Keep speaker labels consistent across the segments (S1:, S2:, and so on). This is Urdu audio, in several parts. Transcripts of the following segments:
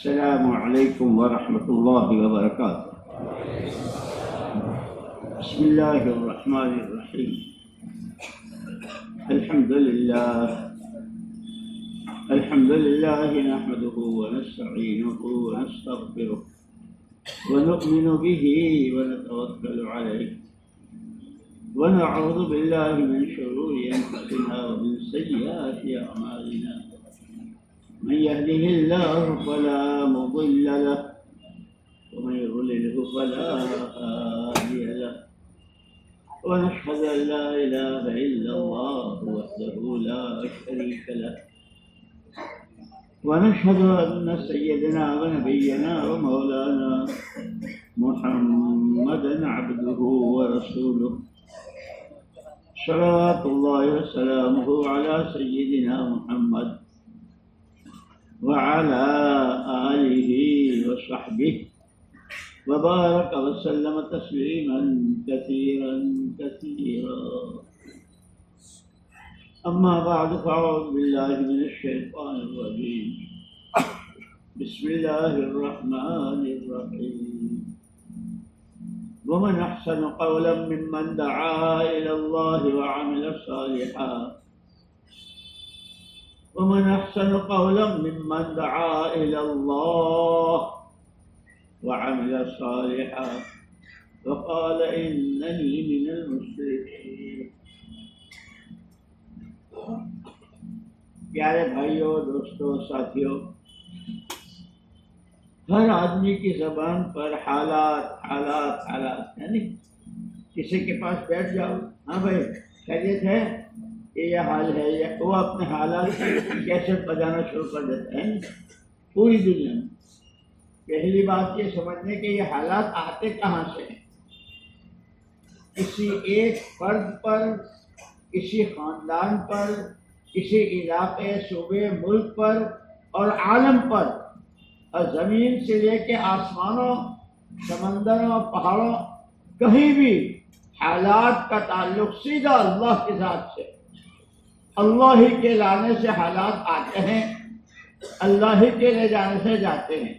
S1: السلام علیکم ورحمۃ اللہ وبرکاتہ۔ بسم اللہ الرحمن الرحیم۔ الحمد للہ نحمده ونستعینه ونستغفره ونؤمن به ونتوکل علیہ ونعوذ باللہ من شرور انفسنا ومن سیئات اعمالنا، من يهده الله فلا مضل له ومن يضلله فلا هادي له، ونشهد أن لا إله إلا الله وحده لا شريك له، ونشهد أن سيدنا ونبينا ومولانا محمدا عبده ورسوله، صلوات الله وسلامه على سيدنا محمد وعلى آله وصحبه وبارك وسلم تسليما كثيرا كثيرا، أما بعد فأعوذ بالله من الشيطان الرجيم، بسم الله الرحمن الرحيم، ومن أحسن قولا ممن دعا إلى الله وعمل صالحا، ومن أحسن قولا ممن دعا إلى الله وعمل صالحا وقال إنني من المسلمين۔ پیارے بھائیوں، دوستوں، ساتھیوں، ہر آدمی کی زبان پر حالات حالات حالات، یعنی کسی کے پاس بیٹھ جاؤ، ہاں بھائی خیریت ہے، یہ حال ہے، وہ اپنے حالات کیسے بجانا شروع کر دیتا ہے پوری دنیا میں۔ پہلی بات یہ سمجھنے کہ یہ حالات آتے کہاں سے ہیں۔ کسی ایک فرد پر، کسی خاندان پر، کسی علاقے، صوبے، ملک پر اور عالم پر، اور زمین سے لے کے آسمانوں، سمندروں، پہاڑوں، کہیں بھی حالات کا تعلق سیدھا اللہ کی ذات سے، اللہ ہی کے لانے سے حالات آتے ہیں، اللہ ہی کے لے جانے سے جاتے ہیں،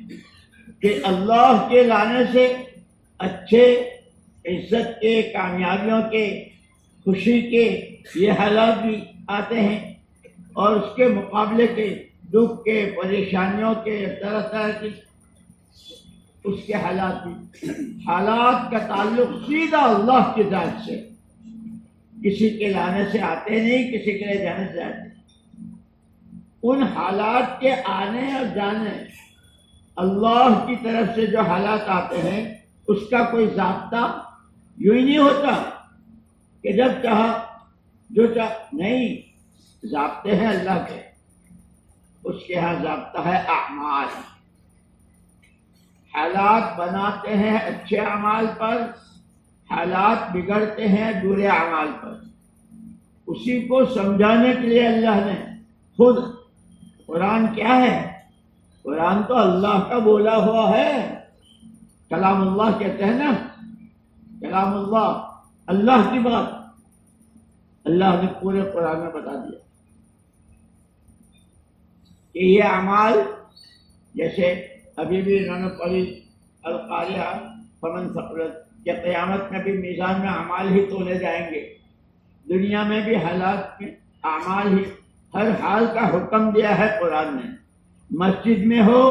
S1: کہ اللہ کے لانے سے اچھے، عزت کے، کامیابیوں کے، خوشی کے یہ حالات بھی آتے ہیں، اور اس کے مقابلے کے دکھ کے، پریشانیوں کے، طرح طرح کے اس کے حالات بھی۔ حالات کا تعلق سیدھا اللہ کی ذات سے، کسی کے لانے سے آتے نہیں، کسی کے لے جانے سے آتے ہیں۔ ان حالات کے آنے اور جانے، اللہ کی طرف سے جو حالات آتے ہیں اس کا کوئی ضابطہ یوں ہی نہیں ہوتا کہ جب چاہا جو چاہ، نہیں، ضابطے ہیں اللہ کے، اس کے ہاں ضابطہ ہے اعمال۔ حالات بناتے ہیں اچھے اعمال پر، حالات بگڑتے ہیں برے اعمال پر۔ اسی کو سمجھانے کے لیے اللہ نے خود قرآن کیا ہے؟ قرآن تو اللہ کا بولا ہوا ہے، کلام اللہ کہتے ہیں نا، کلام اللہ، اللہ کی بات، اللہ نے پورے قرآن میں بتا دیا کہ یہ اعمال، جیسے ابھی بھی انہوں نے پڑھی القاریہ فمن ثقلت، کہ قیامت میں بھی میزان میں اعمال ہی تولے جائیں گے۔ دنیا میں بھی حالات میں اعمال ہی، ہر حال کا حکم دیا ہے قرآن نے۔ مسجد میں ہو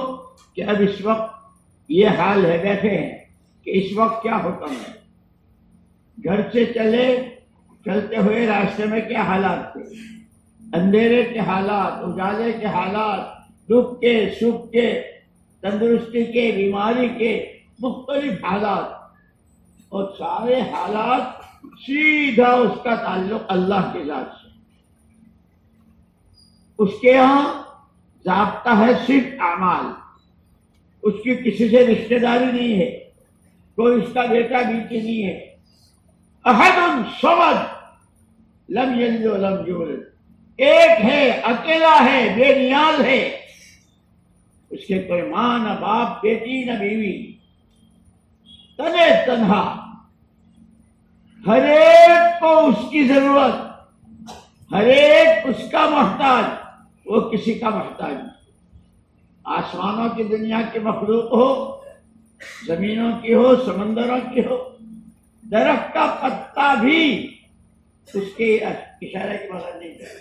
S1: کہ اب اس وقت یہ حال ہے، بیٹھے ہیں کہ اس وقت کیا حکم ہے۔ گھر سے چلتے ہوئے راستے میں کیا حالات تھے، اندھیرے کے حالات، اجالے کے حالات، دکھ کے، سکھ کے، تندرستی کے، بیماری کے، مختلف حالات، اور سارے حالات سیدھا اس کا تعلق اللہ کے ذات سے۔ اس کے یہاں ضابطہ ہے صرف اعمال، اس کی کسی سے رشتہ داری نہیں ہے، کوئی اس کا بیٹا بیٹی نہیں ہے۔ احد صمد لم یلد ولم یولد، ایک ہے، اکیلا ہے، بے نیاز ہے، اس کے کوئی ماں نہ باپ، بیٹی نہ بیوی، تنے تنہا، ہر ایک کو اس کی ضرورت، ہر ایک اس کا محتاج، وہ کسی کا محتاج نہیں۔ آسمانوں کی دنیا کی مخلوق ہو، زمینوں کی ہو، سمندروں کی ہو، درخت کا پتا بھی اس کے اشارے کے بغیر نہیں کرتا۔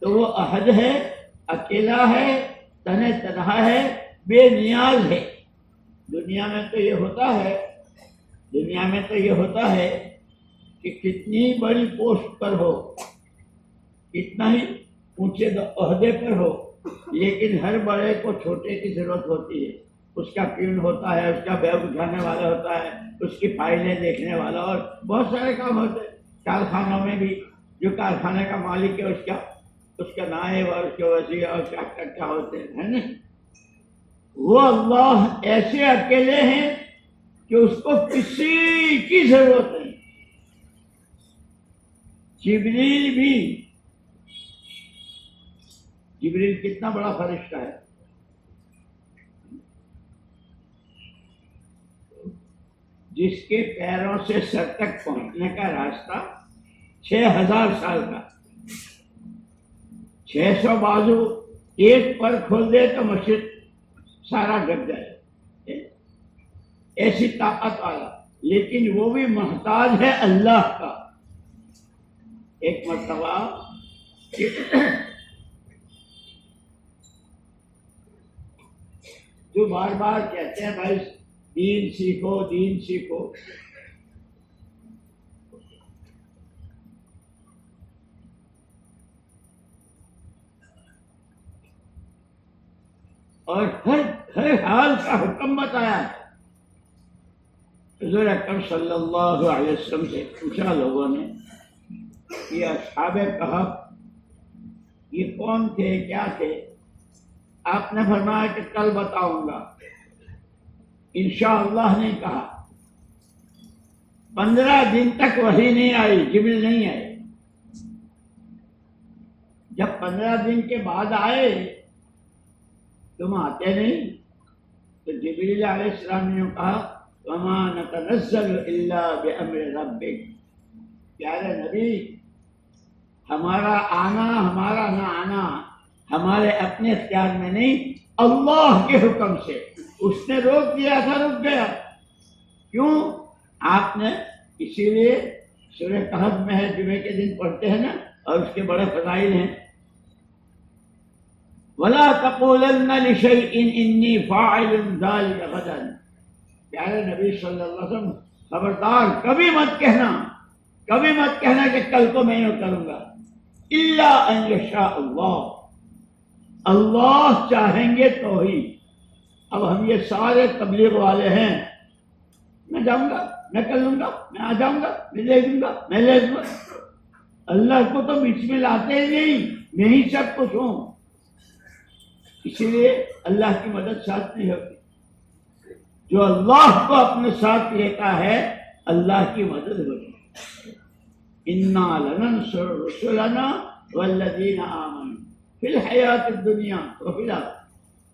S1: تو وہ احد ہے، اکیلا ہے، تنہا تنہا ہے، بے نیاز ہے۔ دنیا میں تو یہ ہوتا ہے کہ کتنی بڑی پوسٹ پر ہو، کتنا ہی اونچے عہدے پر ہو، لیکن ہر بڑے کو چھوٹے کی ضرورت ہوتی ہے۔ اس کا پیون ہوتا ہے، اس کا بیگ اٹھانے والا ہوتا ہے، اس کی فائلیں دیکھنے والا، اور بہت سارے کام ہوتے ہیں۔ کارخانوں میں بھی جو کارخانے کا مالک ہے اس کا نائب اور اس کے وزیر اور کیا ہوتے ہیں نا۔ وہ اللہ ایسے اکیلے ہیں کہ اس کو کسی کی ضرورت نہیں۔ جبریل کتنا بڑا فرشتہ ہے، جس کے پیروں سے سر تک پہنچنے کا راستہ 6000 سال کا، 600 بازو ایک پر کھول دے تو مشرق سارا ڈب جائے، ایسی طاقت والا، لیکن وہ بھی محتاج ہے اللہ کا۔ ایک مرتبہ جو بار بار کہتے ہیں بھائی دین سیکھو، دین سیکھو، اور ہر حال کا حکم بتایا ہے۔ حضور اکرم صلی اللہ علیہ وسلم سے پوچھا لوگوں نے کہ اصحاب کہف یہ کون تھے، کیا تھے؟ آپ نے فرمایا کہ کل بتاؤں گا، انشاءاللہ نہیں کہا۔ 15 دن تک وحی نہیں آئی، جبریل نہیں آئے۔ جب 15 دن کے بعد آئے، تم آتے نہیں، تو جبریل علیہ السلام نے کہا وَمَا نَتَنَزَّلُ إِلَّا بِأَمْرِ رَبِّكَ، پیارے نبی ہمارا آنا، ہمارا نہ آنا ہمارے اپنے اختیار میں نہیں، اللہ کے حکم سے۔ اس نے روک دیا تھا، رک گیا۔ کیوں؟ آپ نے اسی لیے سورہ کہف میں ہے، جمعے کے دن پڑھتے ہیں نا، اور اس کے بڑے فضائل ہیں۔ وَلَا تَقُولَنَّ لِشَيْءٍ إِنِّي فَاعِلٌ ذَلِكَ غَدًا، پیارے نبی صلی اللہ علیہ وسلم خبردار کبھی مت کہنا کہ کل کو میں یہ کروں گا، إِلَّا أَن يَشَاءَ اللَّهُ، اللہ چاہیں گے تو ہی۔ اب ہم یہ سارے تبلیغ والے ہیں، میں جاؤں گا، میں کر لوں گا، میں آ جاؤں گا، میں لے دوں گا، میں لے دوں گا۔ اللہ کو تو بیچ میں لاتے ہی نہیں، میں ہی سب کچھ ہوں۔ اسی لیے اللہ کی مدد ساتھ نہیں ہوتی۔ جو اللہ کو اپنے ساتھ لیتا ہے اللہ کی مدد ہوتی ہے۔ اِنَّا لَنَنصُرُ رُسُلَنَا وَالَّذِينَ آمَنُوا فِي الْحَيَاةِ الدُّنْيَا وَفِي الْآخِرَةِ،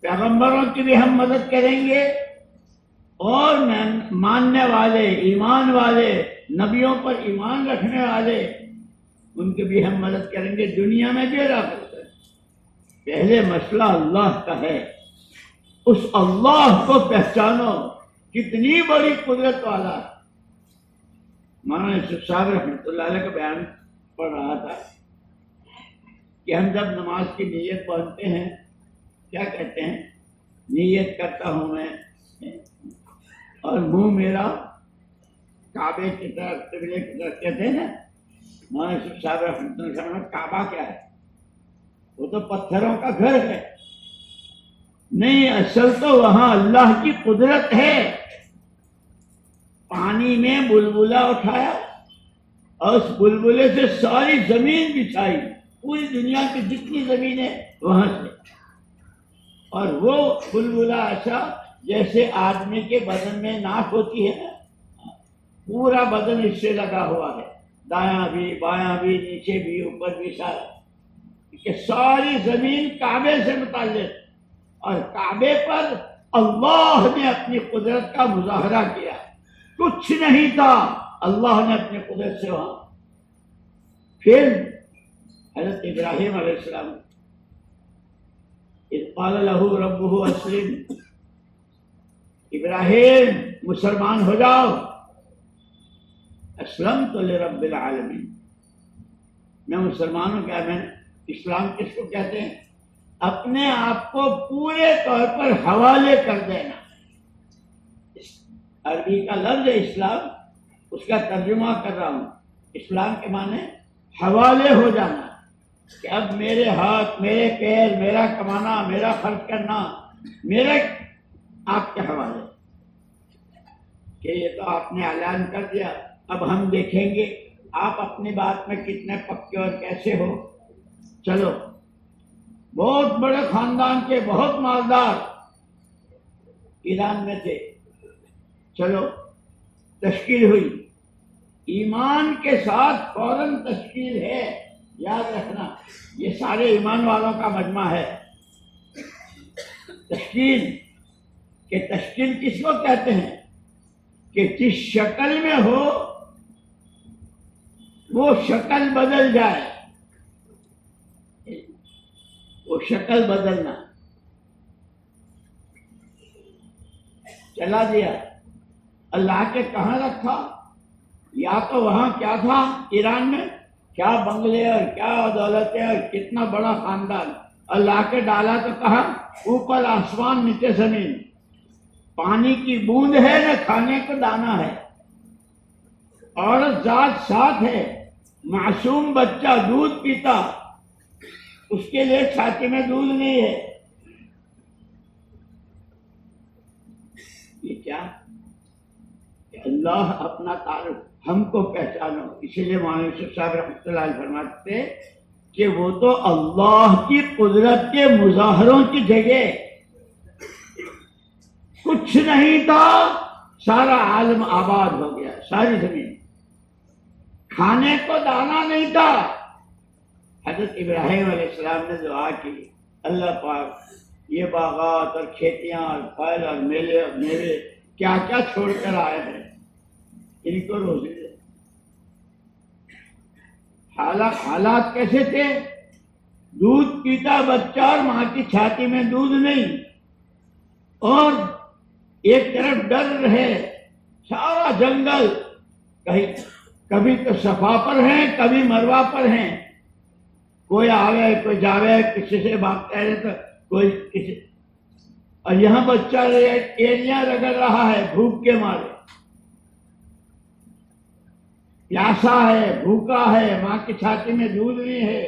S1: پیغمبروں کی بھی ہم مدد کریں گے، اور ماننے والے، ایمان والے، نبیوں پر ایمان رکھنے والے، ان کی بھی ہم مدد کریں گے دنیا میں بھی اور آخرت میں۔ پہلے مسئلہ اللہ کا ہے، اس اللہ کو پہچانو، کتنی بڑی قدرت والا ہے۔ مولانا یوسف صاحب رحمۃ اللہ علیہ کا بیان پڑھ رہا تھا کہ ہم جب نماز کی نیت پڑھتے ہیں کیا کہتے ہیں؟ نیت کرتا ہوں میں، اور منہ میرا کعبے کی طرف، قبلے کی طرف، کہتے ہیں نا۔ مولانا یوسف صاحب رحمۃ اللہ علیہ کعبہ کیا ہے؟ وہ تو پتھروں کا گھر ہے۔ نہیں، اصل تو وہاں اللہ کی قدرت ہے۔ پانی میں بلبلہ اٹھایا اور اس بلبلے سے ساری زمین بچھائی، پوری دنیا کی جتنی زمین ہے وہاں سے، اور وہ بلبلہ ایسا جیسے آدمی کے بدن میں ناک ہوتی ہے نا، پورا بدن اس سے لگا ہوا ہے، دایاں بھی، بایاں بھی، نیچے بھی، اوپر بھی، کہ ساری زمین کعبے سے متعلق، اور کعبے پر اللہ نے اپنی قدرت کا مظاہرہ کیا۔ کچھ نہیں تھا، اللہ نے اپنی قدرت سے وہاں۔ پھر حضرت ابراہیم علیہ السلام اذ قال له ربه اسلم، ابراہیم مسلمان ہو جاؤ. اسلمت لرب العالمین، میں مسلمان ہوں. کیا میں اسلام کس کو کہتے ہیں؟ اپنے آپ کو پورے طور پر حوالے کر دینا. عربی کا لفظ ہے اسلام، اس کا ترجمہ کر رہا ہوں. اسلام کے معنی حوالے ہو جانا، کہ اب میرے ہاتھ، میرے پیر، میرا کمانا، میرا خرچ کرنا میرے آپ کے حوالے. کہ یہ تو آپ نے اعلان کر دیا، اب ہم دیکھیں گے آپ اپنی بات میں کتنے پکے اور کیسے ہو. چلو، بہت بڑے خاندان کے بہت مالدار ایران میں تھے. چلو تشکیل ہوئی، ایمان کے ساتھ فوراً تشکیل ہے. یاد رکھنا یہ سارے ایمان والوں کا مجمع ہے. تشکیل کہ تشکیل کس کو کہتے ہیں؟ کہ جس شکل میں ہو وہ شکل بدل جائے، وہ شکل بدلنا. چلا دیا اللہ کے کہاں رکھا. یا تو وہاں کیا تھا ایران میں، کیا بنگلے اور کیا دولتیں اور کتنا بڑا خاندان. اللہ کے ڈالا تو کہاں، اوپر آسمان نیچے زمین، پانی کی بوند ہے نہ کھانے کو دانا ہے، عورت ذات ساتھ ہے، معصوم بچہ دودھ پیتا، اس کے لیے چھاتی میں دودھ نہیں ہے. یہ کیا کہ اللہ اپنا تعارف ہم کو پہچانو. اسی لیے مولانا یوسف صاحب رحمۃ اللہ علیہ فرماتے تھے کہ وہ تو اللہ کی قدرت کے مظاہروں کی جگہ کچھ نہیں تھا، سارا عالم آباد ہو گیا، ساری زمین. کھانے کو دانا نہیں تھا. حضرت ابراہیم علیہ السلام نے دعا کی، اللہ پاک یہ باغات اور کھیتیاں اور پھل اور میلے اور میوے کیا کیا چھوڑ کر آئے ہیں، ان کو روزی دے. حالات کیسے تھے؟ دودھ پیتا بچہ اور ماں کی چھاتی میں دودھ نہیں، اور ایک طرف ڈر رہے، سارا جنگل، کبھی تو صفا پر ہیں، کبھی مروا پر ہیں. کوئی آوے کوئی جاوے، کسی سے بھاگتا ہے تو کوئی کسی. اور یہاں بچہ ایڑیاں رگڑ رہا ہے بھوک کے مارے، پیاسا ہے، بھوکا ہے، ماں کی چھاتی میں دودھ نہیں ہے.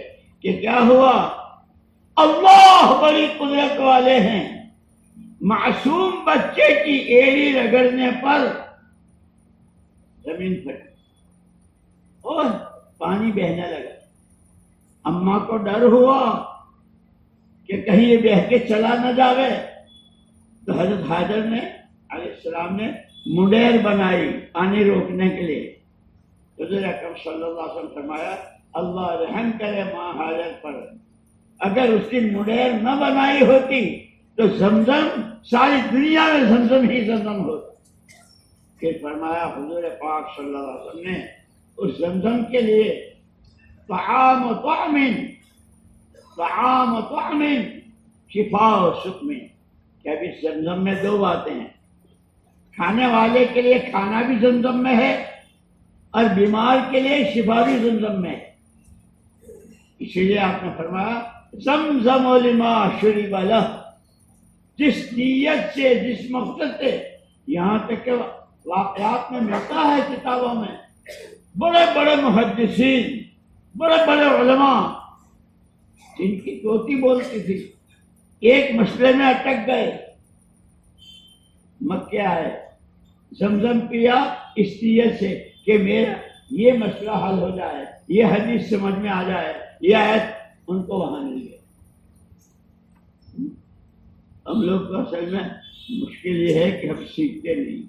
S1: کہ کیا ہوا؟ اللہ بڑی قدرت والے ہیں. معصوم بچے کی ایڑی رگڑنے پر زمین پھٹی اور پانی بہنے لگا. اماں کو ڈر ہوا کہ کہیں یہ بہہ کے چلا نہ جاوے، تو حضرت حاجر نے علیہ السلام نے منڈیر بنائی پانی روکنے کے لیے. حضور اکرم صلی اللہ علیہ وسلم فرمایا اللہ رحم کرے ماں حاجر پر، اگر اس کی منڈیر نہ بنائی ہوتی تو زمزم، ساری دنیا میں زمزم ہی زمزم ہوتا. پھر فرمایا حضور پاک صلی اللہ علیہ وسلم نے اس زمزم کے لیے طعام و طعم شفا و سقم. کہ اب اس زمزم میں دو باتیں ہیں، کھانے والے کے لیے کھانا بھی زمزم میں ہے اور بیمار کے لیے شفا بھی زمزم میں ہے. اسی لیے آپ نے فرمایا زمزم لما شرب لہ. جس نیت سے، جس مقصد سے، یہاں تک کہ واقعات میں ملتا ہے کتابوں میں، بڑے بڑے محدثین، بڑے بڑے علماء جن کی توتی بولتی تھی، ایک مسئلے میں اٹک گئے، مکے آئے، زمزم پیا اس نیت سے کہ میرا یہ مسئلہ حل ہو جائے، یہ حدیث سمجھ میں آ جائے، یہ آیت ان کو وہاں مل گئی. ہم لوگ کو اصل میں مشکل یہ ہے کہ ہم سیکھتے نہیں.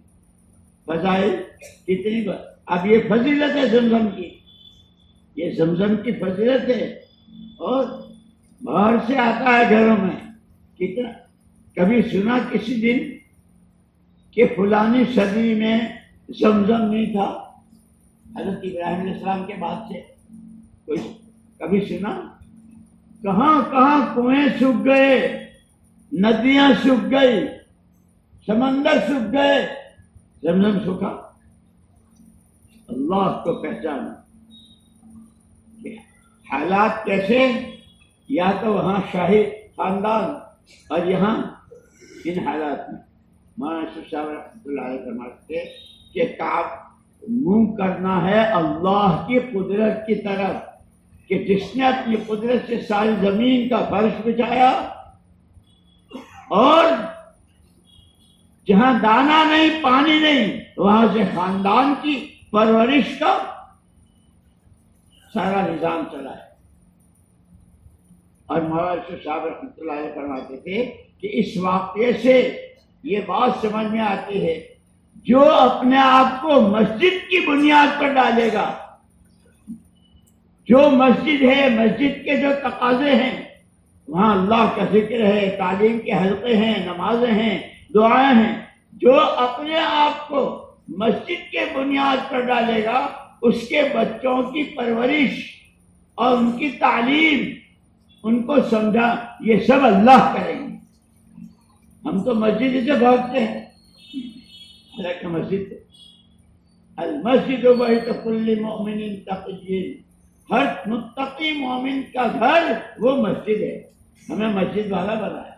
S1: فضائل کتنی بار. اب یہ فضیلت ہے زمزم کی، یہ زمزم کی فضیلت ہے، اور باہر سے آتا ہے گھروں میں. کتنا کبھی سنا کسی دن کہ فلانی صدی میں زمزم نہیں تھا؟ حضرت ابراہیم علیہ السلام کے بعد سے کوئی کبھی سنا؟ کہاں کہاں کنویں سوکھ گئے، ندیاں سوکھ گئی، سمندر سوکھ گئے، زمزم سوکھا۔ اللہ کو پہچانا کہ حالات کیسے، یا تو وہاں شاہی خاندان اور یہاں ان حالات میں۔ مولانا یوسف صاحب رحمۃ اللہ علیہ فرماتے کہ منہ کرنا ہے اللہ کی قدرت کی طرف، کہ جس نے اپنی قدرت سے ساری زمین کا فرش بچھایا اور جہاں دانا نہیں پانی نہیں وہاں سے خاندان کی پرورش کا سارا نظام چلا ہے۔ اور مولانا یوسف صاحب رحمۃ اللہ علیہ فرماتے تھے کہ اس واقعے سے یہ بات سمجھ میں آتی ہے، جو اپنے آپ کو مسجد کی بنیاد پر ڈالے گا، جو مسجد ہے، مسجد کے جو تقاضے ہیں، وہاں اللہ کا ذکر ہے، تعلیم کے حلقے ہیں، نمازیں ہیں، دعائیں ہیں، جو اپنے آپ کو مسجد کے بنیاد پر ڈالے گا، اس کے بچوں کی پرورش اور ان کی تعلیم، ان کو سمجھا، یہ سب اللہ کریں گے۔ ہم تو مسجد سے بھاگتے ہیں، حالانکہ مسجد المسجد بیت کل مومن تقی، ہر متقی مومن کا گھر وہ مسجد ہے۔ ہمیں مسجد والا بنایا۔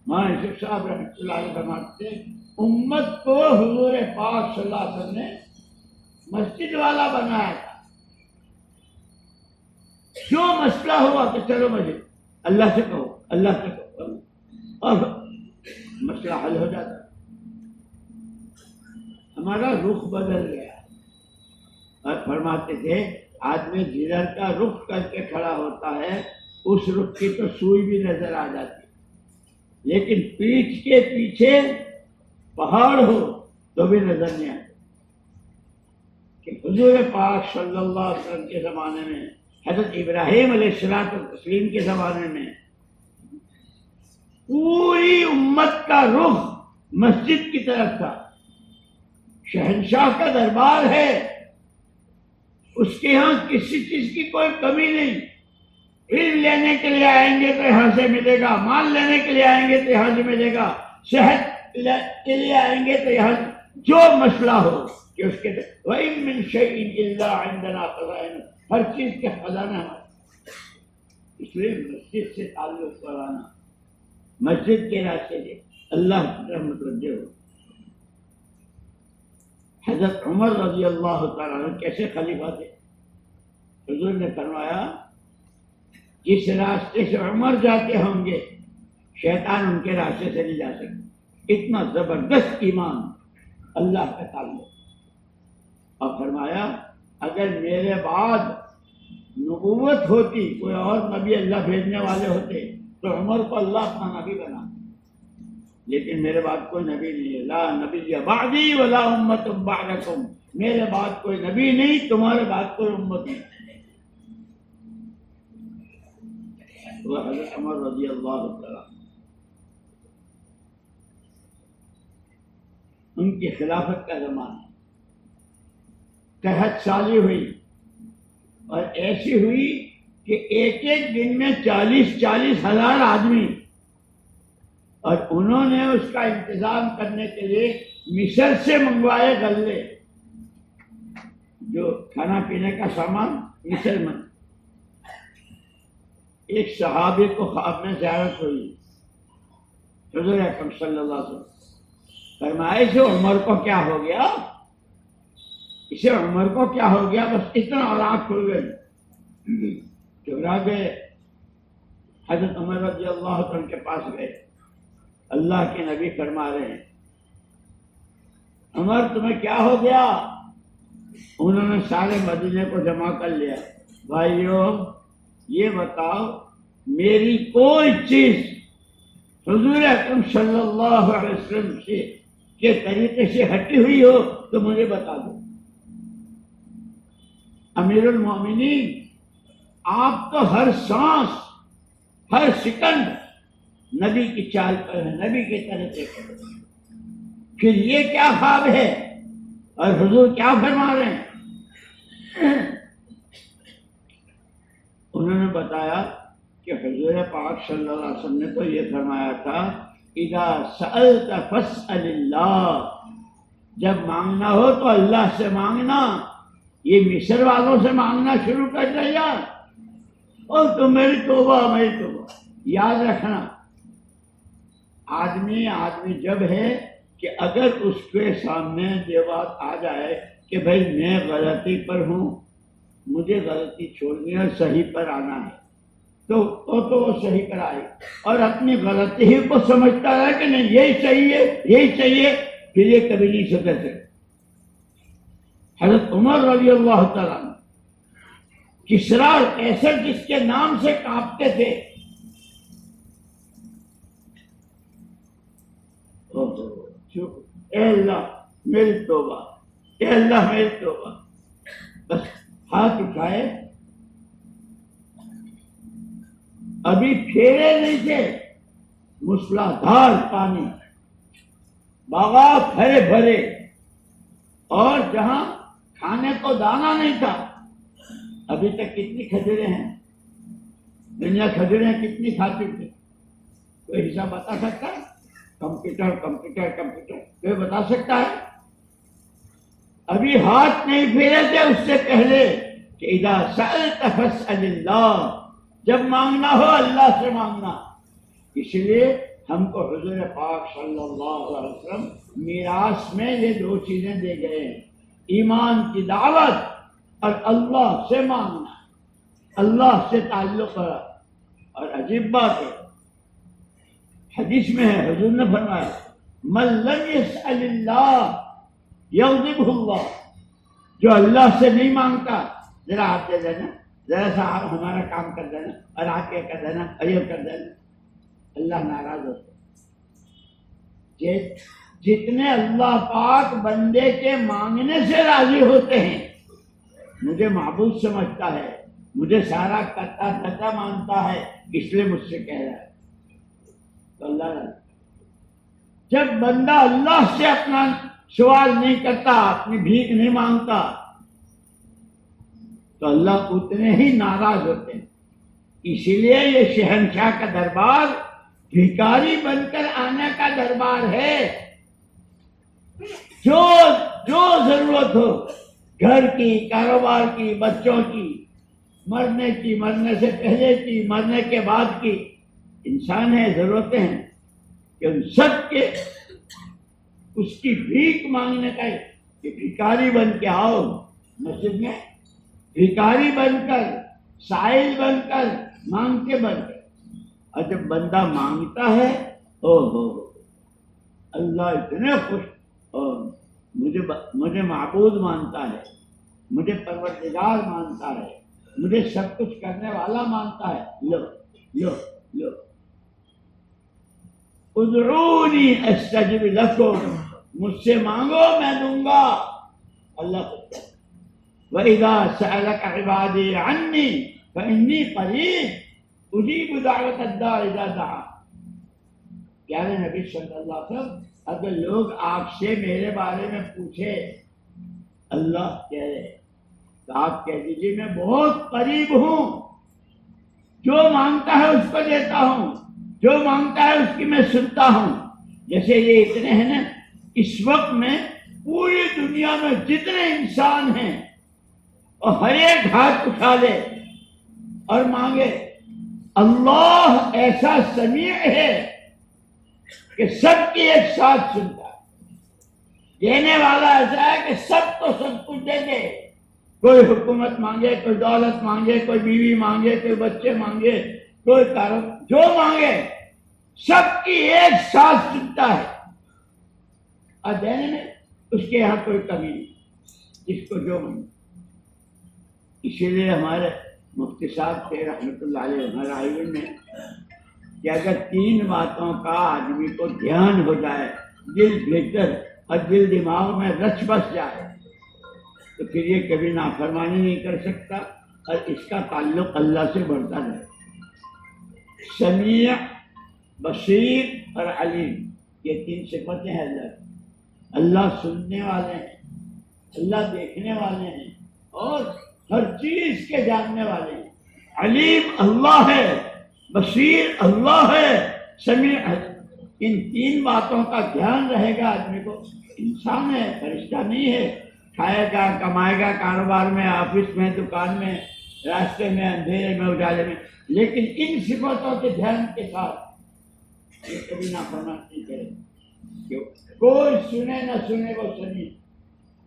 S1: مولانا یوسف صاحب رحمۃ اللہ علیہ فرماتے ہیں امت کو حضور پاک صلی اللہ علیہ وسلم نے مسجد والا بنایا تھا۔ جو مسئلہ ہوا کہ چلو مسجد، اللہ سے کہو، اللہ سے کہو، اور مسئلہ حل ہو جاتا۔ ہمارا رخ بدل گیا، اور فرماتے تھے آدمی جدھر کا رخ کر کے کھڑا ہوتا ہے اس رخ کی تو سوئی بھی نظر آ جاتی، لیکن پیٹھ کے پیچھے پہاڑ ہو تو بھی نظر نہیں آتا۔ کہ حضور پاک صلی اللہ علیہ وسلم کے زمانے میں، حضرت ابراہیم علیہ الصلوۃ والتسلیم کے زمانے میں پوری امت کا رخ مسجد کی طرف تھا۔ شہنشاہ کا دربار ہے، اس کے ہاں کسی چیز کی کوئی کمی نہیں۔ علم لینے کے لیے آئیں گے تو یہاں سے ملے گا، مال لینے کے لیے آئیں گے تو یہاں سے ملے گا، صحت کے لیے آئیں گے تو یہاں جو مسئلہ ہو کہ اس کے وَإِن مِّن شَيْءٍ إِلَّا عِندَنَا خَزَائِنُهُ، ہر چیز کے خزانہ ہمارے۔ اس لیے مسجد سے تعلق کرانا، مسجد کے راستے سے اللہ کی طرف متوجہ ہو۔ حضرت عمر رضی اللہ تعالیٰ عنہ کیسے خلیفہ تھے؟ حضور نے فرمایا جس راستے سے عمر جاتے ہوں گے شیطان ان کے راستے سے نہیں جا سکتے۔ اتنا زبردست ایمان، اللہ کا تعلق۔ اور فرمایا اگر میرے بعد نبوت ہوتی، کوئی اور نبی اللہ بھیجنے والے ہوتے تو عمر کو اللہ اپنا نبی بنا، لیکن میرے بعد کوئی نبی نہیں ہے۔ لا نبی بعدی ولا امت بعدکم، میرے بعد کوئی نبی نہیں، تمہارے بعد کوئی امت نہیں۔ وہ حضرت عمر رضی اللہ تعالیٰ ان کی خلافت کا زمانہ، قحط سالی ہوئی، اور ایسی ہوئی کہ ایک ایک دن میں 40,000 آدمی، اور انہوں نے اس کا انتظام کرنے کے لیے مصر سے منگوائے غلے، جو کھانا پینے کا سامان مصر میں۔ ایک صحابی کو خواب میں زیارت ہوئی، حضور اکرم صلی اللہ علیہ وسلم فرمائے اسے عمر کو کیا ہو گیا، اسے عمر کو کیا ہو گیا، بس اتنا اور آنکھ کھل گئی، گھبرا گئے۔ حضرت عمر رضی اللہ عنہ کے پاس گئے، اللہ کے نبی فرما رہے ہیں عمر تمہیں کیا ہو گیا؟ انہوں نے سارے مدینے کو جمع کر لیا، بھائیو یہ بتاؤ میری کوئی چیز حضور اکرم صلی اللہ علیہ وسلم کے طریقے سے ہٹی ہوئی ہو تو مجھے بتا دو۔ امیر المومنین آپ تو ہر سانس ہر سیکنڈ نبی کی چال پر ہے، نبی کے طریقے پر، پھر یہ کیا خواب ہے اور حضور کیا فرما رہے ہیں؟ انہوں نے بتایا کہ حضور پاک صلی اللہ علیہ وسلم نے تو یہ فرمایا تھا اذا سألت فاسأل اللہ، جب مانگنا ہو تو اللہ سے مانگنا۔ یہ مصر والوں سے مانگنا شروع کر دیا اور تو میری توبہ میری توبہ۔ یاد رکھنا آدمی جب ہے کہ اگر اس کے سامنے یہ بات آ جائے کہ بھائی میں غلطی پر ہوں، مجھے غلطی چھوڑنی ہے، صحیح پر آنا ہے، تو وہ صحیح پر آئے اور اپنی غلطی ہی کو سمجھتا ہے کہ نہیں یہی چاہیے، پھر یہ کبھی نہیں سدھر سکتے۔ حضرت عمر رضی اللہ تعالیٰ عنہ کسریٰ اور قیصر جس کے نام سے کانپتے تھے، اے اللہ میری توبہ، اے اللہ میری توبہ، بس ہاتھ اٹھائے، ابھی پھیرے نہیں تھے، موسلادھار پانی، باغات ہرے بھرے، اور جہاں کھانے کو دانا نہیں تھا۔ ابھی تک کتنی کھجوریں ہیں دنیا، کھجوریں کتنی کھاتی تھی؟ کوئی حساب بتا سکتا ہے؟ کمپیوٹر کوئی بتا سکتا ہے؟ ابھی ہاتھ نہیں پھیرے تھے اس سے پہلے کہ اذا سألت فاسأل اللہ، جب مانگنا ہو اللہ سے مانگنا۔ اس لیے ہم کو حضور پاک صلی اللہ علیہ وسلم میراث میں یہ دو چیزیں دے گئے ہیں، ایمان کی دعوت اور اللہ سے مانگنا، اللہ سے تعلق ہے۔ اور عجیب بات ہے، حدیث میں ہے حضور نے فرمایا من لم يسأل اللہ یغضبہ اللہ، جو اللہ سے نہیں مانگتا، ذرا آپ دے دینا، ذرا سا آپ ہمارا کام کر دینا، اور آپ یہ کر دینا، اور یہ کر دینا، اللہ ناراض ہوتا ہے۔ جتنے اللہ پاک بندے کے مانگنے سے راضی ہوتے ہیں، مجھے معبود سمجھتا ہے، مجھے سارا کرتا دھرتا مانتا ہے، اس لیے مجھ سے کہہ رہا ہے تو اللہ، جب بندہ اللہ سے اپنا سوال نہیں کرتا، اپنی بھیک نہیں مانگتا، تو اللہ اتنے ہی ناراض ہوتے ہیں۔ اسی لیے یہ شہنشاہ کا دربار بھکاری بن کر آنے کا دربار ہے۔ جو ضرورت ہو، گھر کی، کاروبار کی، بچوں کی، مرنے کی، مرنے سے پہلے کی، مرنے کے بعد کی، انسان ہے، ضرورتیں ہیں، کہ ان سب کے اس کی بھیک مانگنے کا ہے کہ بھکاری بن کے آؤ مسجد میں، بھکاری بن کر، سائل بن کر، مانگتے بن کر۔ اور جب بندہ مانگتا ہے، اللہ اتنے خوش، اور مجھے معبود مانتا ہے، مجھے پروردگار مانتا ہے، مجھے سب کچھ کرنے والا مانتا ہے۔ لو ادعونی استجب لکم، مجھ سے مانگو میں دوں گا۔ اللہ وَإِذَا سَأَلَكَ عِبَادِي عَنِّي فَإِنِّي قَرِيبٌ أُجِيبُ دَعْوَةَ الدَّاعِ إِذَا دَعَانِ۔ پیارے نبی صلی اللہ علیہ وسلم، اگر لوگ آپ سے میرے بارے میں پوچھے، اللہ کہہ رہے تو آپ کہہ دیجیے میں بہت قریب ہوں، جو مانگتا ہے اس کو دیتا ہوں، جو مانگتا ہے اس کی میں سنتا ہوں۔ جیسے یہ اتنے ہیں نا، اس وقت میں پوری دنیا میں جتنے انسان ہیں اور ہر ایک ہاتھ اٹھا لے اور مانگے، اللہ ایسا سمیع ہے کہ سب کی ایک ساتھ سنتا ہے، دینے والا ایسا ہے کہ سب کو سب کچھ دے دے۔ کوئی حکومت مانگے، کوئی دولت مانگے، کوئی بیوی مانگے، کوئی بچے مانگے، کوئی کاروبار، جو مانگے سب کی ایک ساتھ سنتا ہے، اور دینے میں اس کے یہاں کوئی کمی نہیں، جس کو جو مانگے۔ اسی لیے ہمارے مفتی صاحب تھے رحمۃ اللہ علیہ رائے میں کہ اگر 3 باتوں کا آدمی کو دھیان ہو جائے، دل بھیتر اور دل دماغ میں رچ بس جائے، تو پھر یہ کبھی نافرمانی نہیں کر سکتا، اور اس کا تعلق اللہ سے بڑھتا رہے۔ سمیع، بصیر اور علیم، یہ 3 صفتیں ہیں اللہ۔ اللہ سننے والے ہیں، اللہ دیکھنے والے ہیں، اور ہر چیز کے جاننے والے ہیں۔ علیم اللہ ہے، بصیر اللہ ہے، سمیع ہے۔ ان تین باتوں کا دھیان رہے گا آدمی کو، انسان ہے، فرشتہ نہیں ہے، کھائے گا کمائے گا کاروبار میں، آفس میں، دکان میں، راستے میں، اندھیرے میں، اجالے میں، لیکن ان صفتوں کے دھیان کے ساتھ یہ کبھی نافرمانی نہیں کرے۔ کیوں؟ کوئی سنے نہ سنے وہ سمیع،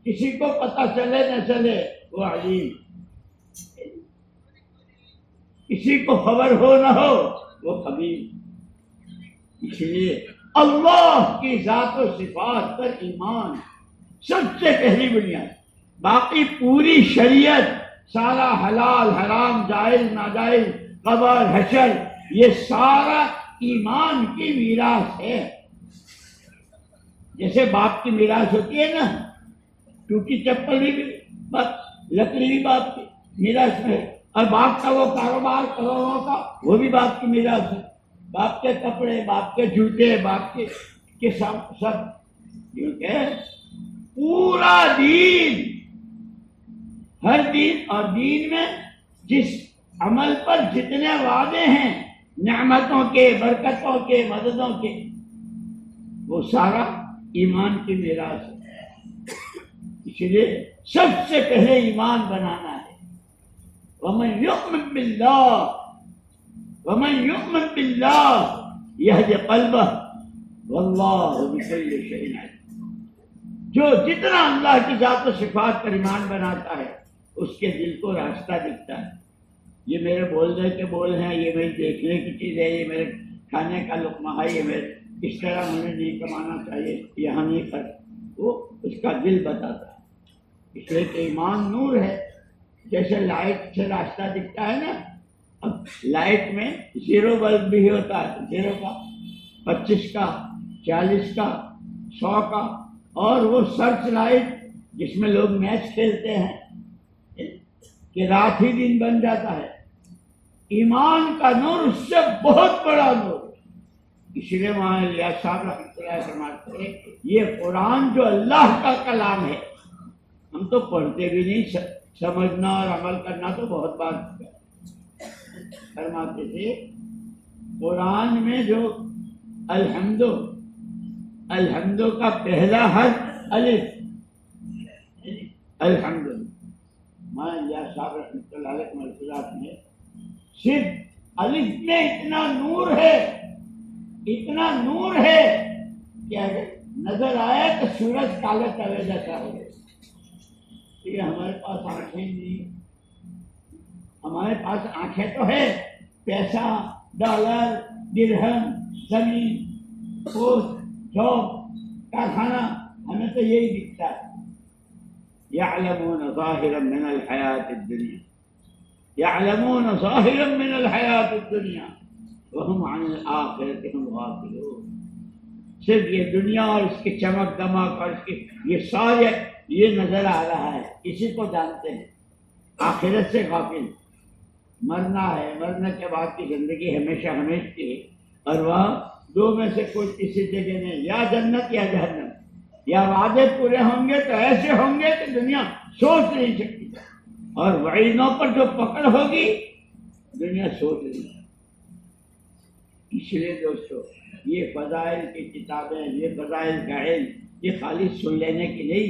S1: کسی کو پتہ چلے نہ چلے وہ علیم، کسی کو خبر ہو نہ ہو وہ خبیر۔ اس لیے اللہ کی ذات و صفات پر ایمان سب سے پہلی بنیاد، باقی پوری شریعت، سارا حلال حرام جائز ناجائز قبر حشر، یہ سارا ایمان کی میراث ہے۔ جیسے باپ کی میراث ہوتی ہے نا، ٹوٹی چپل بھی باپ، لکڑی بھی باپ کی میراث میں ہے، اور باپ کا وہ کاروبار کروڑوں کا وہ بھی باپ کی میراث ہے، باپ کے کپڑے، باپ کے جوتے، باپ کے سب، کیونکہ پورا دین، ہر دین، اور دین میں جس عمل پر جتنے وعدے ہیں نعمتوں کے، برکتوں کے، مددوں کے، وہ سارا ایمان کی میراث ہے۔ اس لیے سب سے پہلے ایمان بنانا ہے۔ وَمَن يُؤْمِن بِاللَّهِ وَمَن يُؤْمِن بِاللَّهِ يَهْدِ قَلْبَهُ وَاللَّهُ بِكُلِّ شَيْءٍ عَلِيمٌ۔ جو جتنا اللہ کی ذات و صفات پر ایمان بناتا ہے اس کے دل کو راستہ دکھتا ہے۔ یہ میرے بولنے کے بول ہیں، یہ میری دیکھنے کی چیز ہے، یہ میرے کھانے کا لقمہ ہے، یہ میرے اس طرح مجھے نہیں کمانا چاہیے، یہاں نہیں کر، وہ اس کا دل بتاتا ہے۔ اس لیے کہ ایمان نور ہے، جیسے لائٹ سے راستہ دکھتا ہے نا، اب لائٹ میں 0 بلب بھی ہوتا ہے، 0 کا، 25 کا، 40 کا، 100 کا، اور وہ سرچ لائٹ جس میں لوگ میچ کھیلتے ہیں کہ رات ہی دن بن جاتا ہے۔ ایمان کا نور اس سے بہت بڑا نور۔ اس لیے وہاں الیاس صاحب رحمۃ اللہ فرماتے ہیں یہ قرآن جو اللہ کا کلام ہے، ہم تو پڑھتے بھی نہیں، سمجھنا اور عمل کرنا تو بہت بات ہے۔ فرماتے تھے قرآن میں جو الحمد کا پہلا حرف الف، الحمد، میں الیاس صاحب رحمۃ اللہ علیہ ملفوظات میں صرف الف میں اتنا نور ہے، اتنا نور ہے کہ اگر نظر آیا تو سورج کالے تلے جیسا ہو گیا۔ یہ ہمارے پاس آنکھیں نہیں، ہمارے پاس آنکھیں تو ہے، پیسہ، ڈالر، درہم، زمین، پوسٹ، جاب، کارخانہ، ہمیں تو یہی دکھتا ہے۔ یعلمون ظاہرا من الحیات الدنیا، یعلمون ظاہرا من الحیات الدنیا وہم عن الآخرۃ ہم غافلون۔ صرف یہ دنیا اور اس کی چمک دمک اور اس کی یہ سارے یہ نظر آ رہا ہے، اسی کو جانتے ہیں، آخرت سے غافل۔ مرنا ہے، مرنے کے بعد کی زندگی ہمیشہ ہمیشہ کی ہے، اور وہاں دو میں سے کوئی کسی جگہ نہیں، یا جنت یا جہنم، یا وعدے پورے ہوں گے تو ایسے ہوں گے کہ دنیا سوچ نہیں سکتی، اور وعیدوں پر جو پکڑ ہوگی دنیا سوچ نہیں سکتی۔ اس لیے دوستو یہ فضائل کی کتابیں، یہ فضائل کا علم، یہ خالی سن لینے کی نہیں،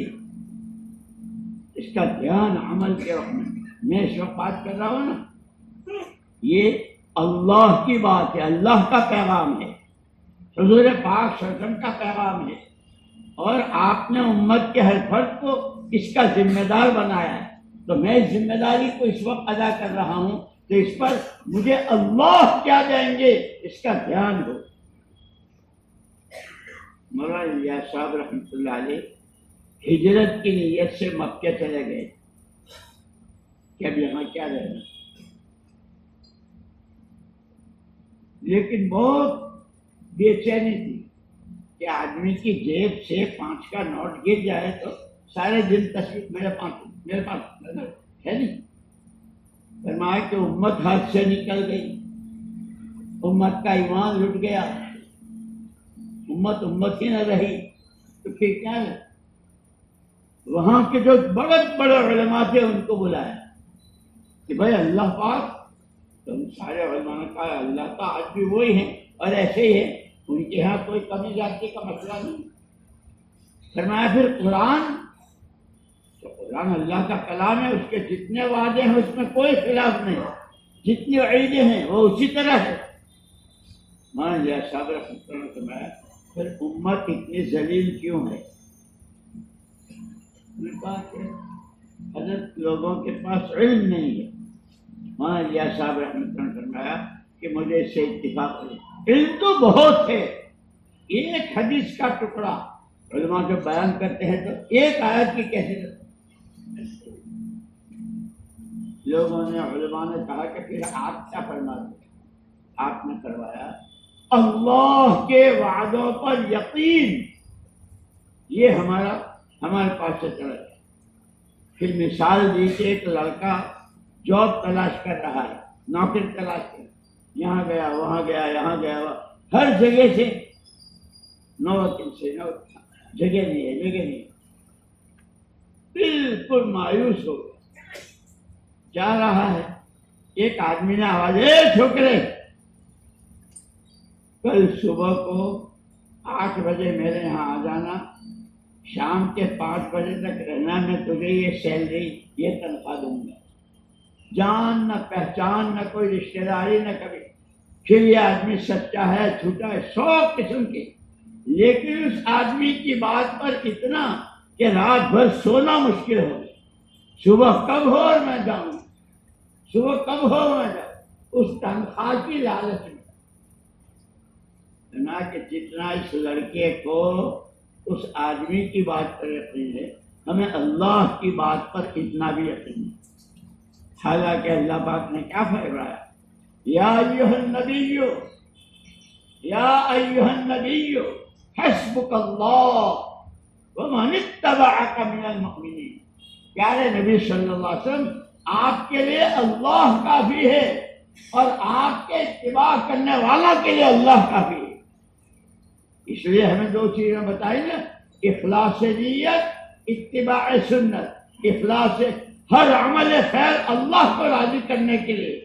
S1: اس کا دھیان عمل کے وقت میں اس وقت بات کر رہا ہوں نا، یہ اللہ کی بات ہے، اللہ کا پیغام ہے، حضور پاک صلی اللہ علیہ وسلم کا پیغام ہے، اور آپ نے امت کے ہر فرد کو اس کا ذمہ دار بنایا ہے، تو میں اس ذمہ داری کو اس وقت ادا کر رہا ہوں تو اس پر مجھے اللہ کیا دیں گے اس کا دھیان ہو۔ مولانا الیاس صاحب رحمۃ اللہ علیہ ہجرت کی نیت سے مکہ چلے گئے کہ اب یہاں کیا رہنا، لیکن بہت بے چینی تھی کہ آدمی کی جیب سے 5 کا نوٹ گر جائے تو سارے دن تصویر میرے پاس ہے نہیں۔ فرمایا کہ امت ہاتھ سے نکل گئی، امت کا ایمان لٹ گیا، امت ہی نہ رہی، تو پھر کیا ہے؟ وہاں کے جو بڑے بڑے علماء تھے ان کو بلایا کہ بھائی اللہ پاک تو ہم سارے علماء نے کہا اللہ کا آج بھی وہی ہیں اور ایسے ہی ہے، ان کے ہاں کوئی کمی زیادتی کا مسئلہ نہیں۔ فرمایا پھر قرآن، تو قرآن اللہ کا کلام ہے، اس کے جتنے وعدے ہیں اس میں کوئی خلاف نہیں، جتنی وعیدیں ہیں وہ اسی طرح ہے۔ مان لیا صاحب رحمۃ اللہ نے فرمایا پھر امت اتنی ذلیل کیوں ہے؟ انہوں نے کہا کہ حضرت لوگوں کے پاس علم نہیں ہے۔ مان لیا صاحب رحمۃ اللہ نے فرمایا کہ مجھے اس سے اتفاق ہے، علم تو بہت ہے، ایک حدیث کا ٹکڑا علماء جو بیان کرتے ہیں تو ایک آیت کی کیسے لوگوں نے علماء نے کہا کہ پھر آپ کیا فرما دیں؟ آپ نے فرمایا اللہ کے وعدوں پر یقین، یہ ہمارے پاس سے چلا ہے۔ پھر مثال دی کہ ایک لڑکا جاب تلاش کر رہا ہے، نوکری تلاش کر، یہاں گیا وہاں گیا یہاں گیا ہر جگہ سے نو جگہ نہیں ہے، جگہ نہیں، بالکل مایوس ہو گیا، جا رہا ہے، ایک آدمی نے آواز، اے چھوکرے، کل صبح کو 8 بجے میرے یہاں آ جانا، شام کے 5 بجے تک رہنا، میں تجھے یہ سیلری، یہ تنخواہ دوں گا۔ جان نہ پہچان نہ کوئی رشتہ داری نہ کبھی۔ پھر یہ آدمی سچا ہے جھوٹا ہے 100 قسم کے، لیکن اس آدمی کی بات پر اتنا کہ رات بھر سونا مشکل ہو گیا، صبح کب ہو اور میں جاؤں، صبح کب ہو میں جاؤں، اس تنخواہ کی لالچ میں۔ نہ کہ جتنا اس لڑکے کو اس آدمی کی بات پر یقین ہے، ہمیں اللہ کی بات پر اتنا بھی یقین ہے۔ حالانکہ اللہ پاک نے کیا فرمایا، یا ایھا النبی، یا ایھا النبی حسبک اللہ ومن اتبعک من المؤمنین۔ پیارے نبی صلی اللہ علیہ وسلم، آپ کے لیے اللہ کافی ہے اور آپ کے اتباع کرنے والا کے لیے اللہ کافی ہے۔ اس لیے ہمیں 2 چیزیں بتائی نا، اخلاص نیت، اتباع سنت۔ اخلاص ہر عمل خیر اللہ کو راضی کرنے کے لیے،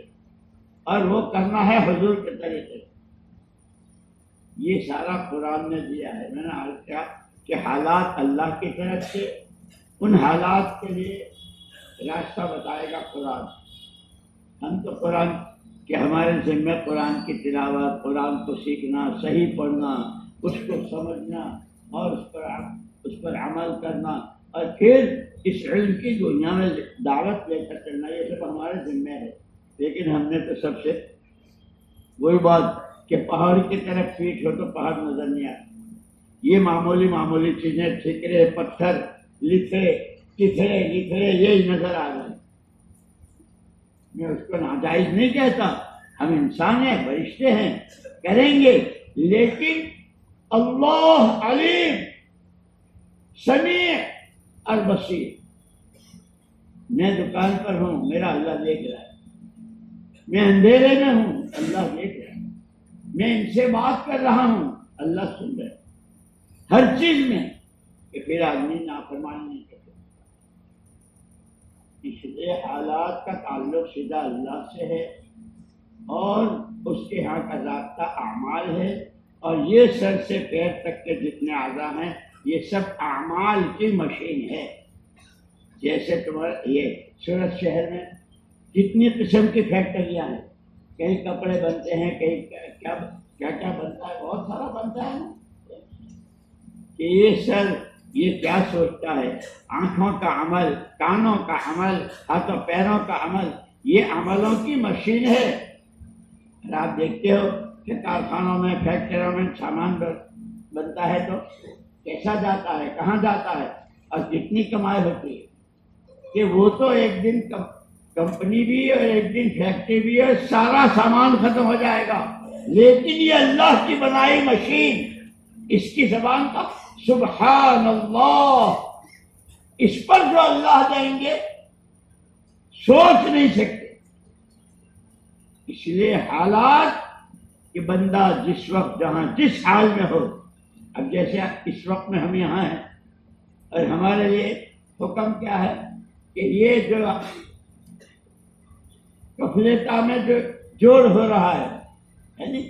S1: اور وہ کرنا ہے حضور کے طریقے۔ یہ سارا قرآن نے دیا ہے۔ میں نے عرض کیا کہ حالات اللہ کی طرف سے، ان حالات کے لیے راستہ بتائے گا قرآن۔ ہم تو قرآن کہ ہمارے ذمہ قرآن کی تلاوت، قرآن کو سیکھنا، صحیح پڑھنا، اس کو سمجھنا اور اس پر عمل کرنا، اور پھر اس علم کی دنیا میں دعوت لے کر چلنا، یہ سب ہمارے ذمہ ہے۔ لیکن ہم نے تو سب سے وہی بات کہ پہاڑ کی طرف پیٹ ہو تو پہاڑ نظر نہیں آتا، یہ معمولی چیزیں، ٹھیکرے، پتھر، لکھے یہی نظر آ رہے ہیں۔ میں اس کو ناجائز نہیں کہتا، ہم انسان ہیں، فرشتے ہیں، کریں گے، لیکن اللہ علیم سمیع اور بصیر۔ میں دکان پر ہوں، میرا اللہ دیکھ رہا ہے، میں اندھیرے میں ہوں، اللہ دیکھ رہا ہے، میں ان سے بات کر رہا ہوں، اللہ سن رہا ہے، ہر چیز میں۔ کہ پھر آدمی نافرمانی نہیں کرتا۔ اس لیے حالات کا تعلق سیدھا اللہ سے ہے، اور اس کے ہاں کا ضابطہ اعمال ہے، اور یہ سر سے پیر تک کے جتنے اعضاء ہیں یہ سب اعمال کی مشین ہے۔ جیسے تمہارا یہ سورت شہر میں کتنی قسم کی فیکٹریاں ہیں، کہیں کپڑے بنتے ہیں، کہیں کیا بنتا ہے، بہت سارا بنتا ہے نا۔ کہ یہ سر یہ کیا سوچتا ہے، آنکھوں کا عمل، کانوں کا عمل، ہاتھوں پیروں کا عمل، یہ عملوں کی مشین ہے۔ اور آپ دیکھتے ہو کہ کارخانوں میں، فیکٹریوں میں سامان بنتا ہے تو کیسا جاتا ہے، کہاں جاتا ہے، اور کتنی کمائی ہوتی ہے۔ کہ وہ تو ایک دن کمپنی بھی اور ایک دن فیکٹری بھی ہے، سارا سامان ختم ہو جائے گا، لیکن یہ اللہ کی بنائی مشین، اس کی زبان کا سبحان اللہ، اس پر جو اللہ دیں گے سوچ نہیں سکتے۔ اس لیے حالات کہ بندہ جس وقت جہاں جس حال میں ہو، اب جیسے اس وقت میں ہم یہاں ہیں، اور ہمارے لیے حکم کیا ہے کہ یہ جو کفلتا میں جو جوڑ ہو رہا ہے نہیں؟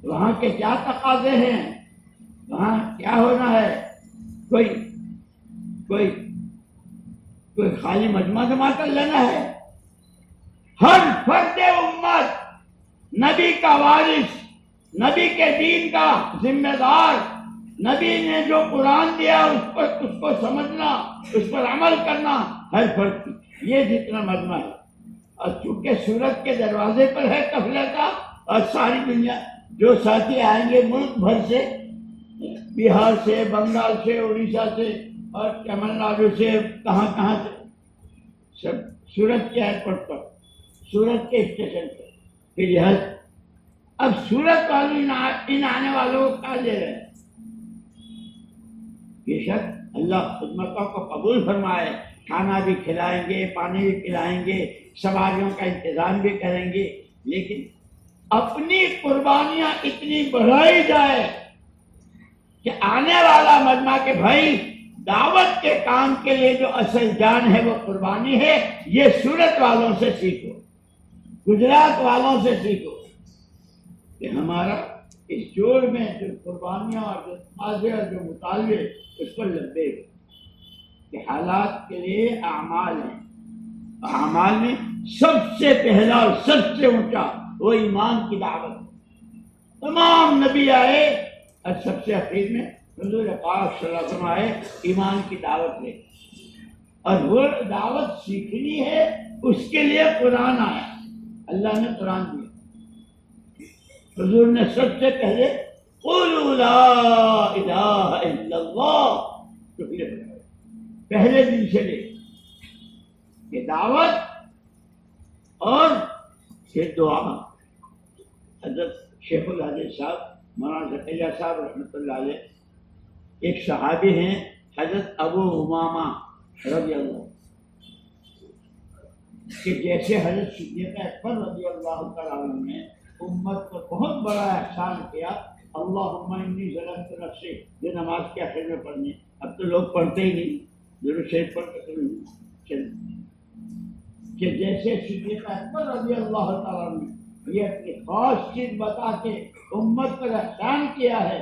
S1: وہاں کے کیا تقاضے ہیں، وہاں کیا ہونا ہے؟ کوئی کوئی کوئی خالی مجمع جما کر لینا ہے؟ ہر فرد امت نبی کا وارث، نبی کے دین کا ذمہ دار، نبی نے جو قرآن دیا اس کو سمجھنا، اس پر عمل کرنا ہر فرد کی، یہ جتنا مجمع ہے۔ اور چونکہ سورت کے دروازے پر ہے قافلہ کا، اور ساری دنیا جو ساتھی آئیں گے ملک بھر سے، بہار سے، بنگال سے، اڑیسہ سے اور تمل ناڈو سے، کہاں کہاں سے، سب سورت کے ایئرپورٹ پر، سورت کے اسٹیشن پر پھر یہ حج۔ اب سورت والوں ان آنے والوں کو کیا دے رہے ہیں؟ بے شک اللہ خدمتوں کو قبول فرمائے، کھانا بھی کھلائیں گے، پانی بھی پلائیں گے، سواریوں کا انتظام بھی کریں گے، لیکن اپنی قربانیاں اتنی بڑھائی جائے کہ آنے والا مجمع کے بھائی دعوت کے کام کے لیے جو اصل جان ہے وہ قربانی ہے، یہ سورت والوں سے سیکھو، گجرات والوں سے سیکھو کہ ہمارا اس جوڑ میں جو قربانیاں اور جو تقاضے اور جو مطالبے اس کو لبے کہ حالات کے لیے اعمال ہیں، اعمال میں سب سے پہلا اور سب سے اونچا وہ ایمان کی دعوت ہے۔ تمام نبی آئے اور سب سے اخیر میں حضور پاک صلی اللہ علیہ وسلم آئے ایمان کی دعوت لے، اور وہ دعوت سیکھنی ہے، اس کے لیے قرآن آیا، اللہ نے قرآن دیا۔ حضور نے سب سے پہلے قولوا لا الہ الا اللہ پہلے دن سے لے یہ دعوت اور پھر دعا۔ حضرت شیخ الحدیث صاحب مولانا زکریا صاحب رحمۃ اللہ علیہ ایک صحابی ہیں حضرت ابو امامہ رضی اللہ، کہ جیسے حضرت صدیق اکبر رضی اللہ تعالیٰ عنہ نے امت کو بہت بڑا احسان کیا، اللہم انی ظلمت نفسی، یہ نماز کے آخر میں پڑھنی، اب تو لوگ پڑھتے ہی نہیں، ضرور شیخ پڑھ کے چل، کہ جیسے صدیق اکبر رضی اللہ تعالیٰ عنہ یہ اپنی خاص چیز بتا کے امت پر احسان کیا ہے،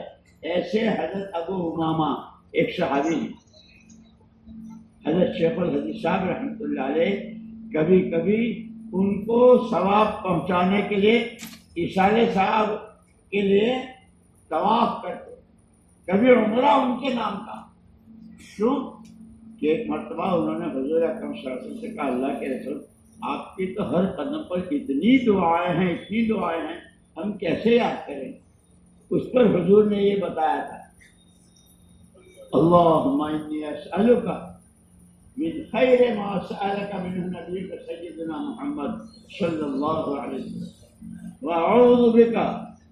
S1: ایسے حضرت ابو امامہ ایک صحابی ہیں، حضرت شیخ الحدیث صاحب رحمۃ اللہ علیہ کبھی کبھی ان کو ثواب پہنچانے کے لیے اشارے صاحب کے لیے طواف کرتے، کبھی عمرہ ان کے نام کا، کیوں کہ ایک مرتبہ انہوں نے حضور اکرم صلی اللہ علیہ وسلم سے کہا اللہ کے رسول آپ کی تو ہر قدم پر اتنی دعائیں ہیں، اتنی دعائیں ہیں، ہم کیسے یاد کریں؟ اس پر حضور نے یہ بتایا تھا اللہم انی اسألک من خیر ما سألک منہ نبیک سیدنا محمد صلی اللہ علیہ وسلم واعوذ بک